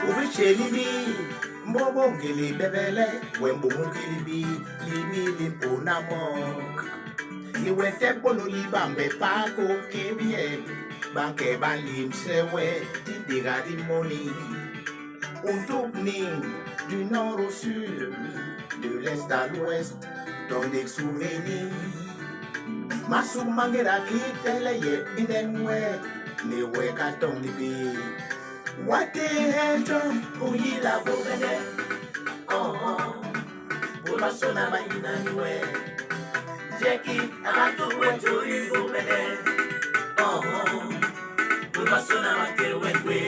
Ubishelibi, Mbobo Gili Bebele, Wembo Gilibi, Libi Limpo Namok. You went to Bolibambe Paco, Kebie, Banke Balim Sewe, Tindiga di Moni. On tourne du nord au sud, de l'est à l'ouest, dans des souvenirs. Masu Mangera Kitele, Inenwe, Newe Katon Libi. What the hell, John? Uyila Bobene. Oh, Burasona Mainanwe. Jackie, I don't wait to you, Bobene. Oh, Burasona Mainanwe.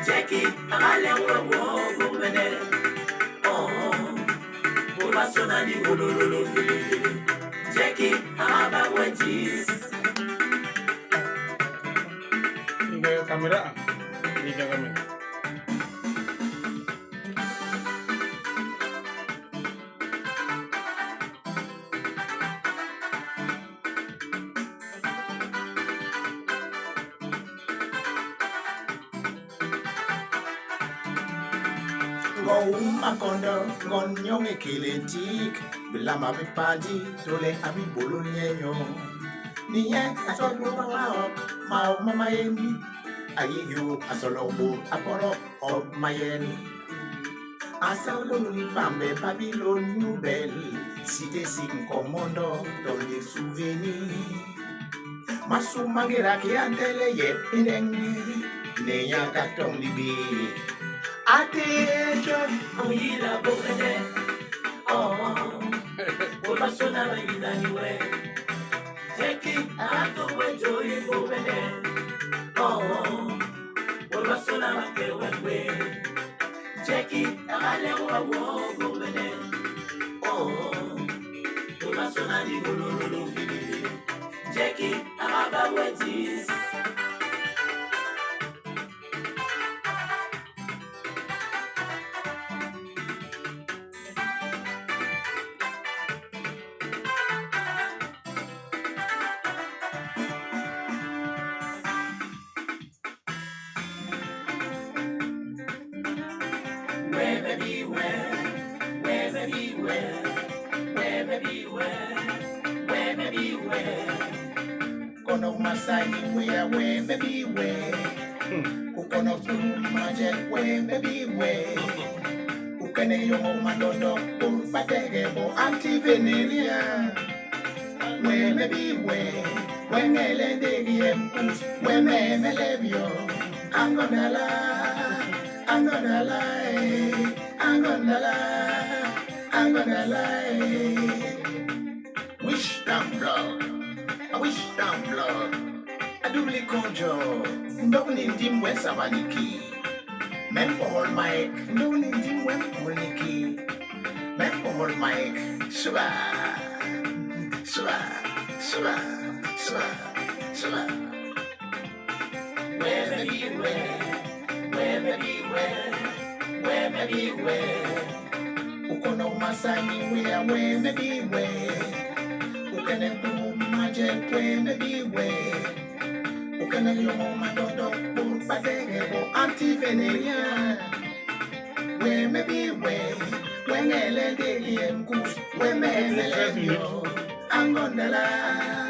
Jackie, I don't wait to Bobene. Oh, Burasona di Gololo. Jackie, I don't wait to you. Kamera. Liga kami. Makondo, Gonyong Kiletik, Bilama Bipadi, Dole Abi Bolonyo. Niye, Asolo Mao Mama Yemi. Ayu asolobo aporo of Mayeni. Asolo ni Bambe Babylon Nouvelle. Cité Sin Commando dans les souvenirs. Masu Mangera ki antele ye inengi. Neya katong libi. Ate John Uyila Bobene. Oh, Burasona Mainanwe. Jackie, ato wejo Bobene. Oh, Burasona Mainanwe. Jackie, I Bobene. Oh, Burasona di Gololo. Jackie, I wedges. Kono Masai, where maybe where. Ukono Maje, where maybe where. Ukane Yomo Mandondo, Patego, Anti Veneria. Where maybe where. When Ellen Degiem, where Memelevio. I'm gonna lie. Wish down blood. I wish down blood. I do really conjure. Don't need him when Savaniki. Men Paul Mike. Don't need him when Molniki. Men Paul Mike. Suba. Where. Ukono Masani, where maybe where. Ukane Maje, where maybe where. Ukane Yomo Mandondo, Patego, Anti Veneria. Where maybe where. When Ellen Degiem, where Memelevio. I'm gonna lie.